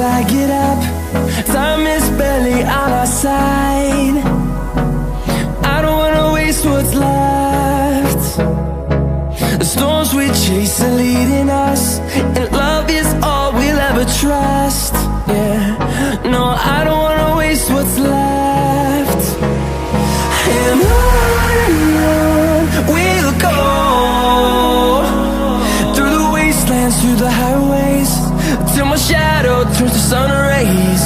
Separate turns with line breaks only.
I get up. Time is barely on our side. I don't wanna waste what's left. The storms we chase are leading us, and love is all we'll ever trust. Yeah, no, I don't wanna waste what's left. And on we'll go, through the wastelands, through the highways, till my shadow turns to sun rays.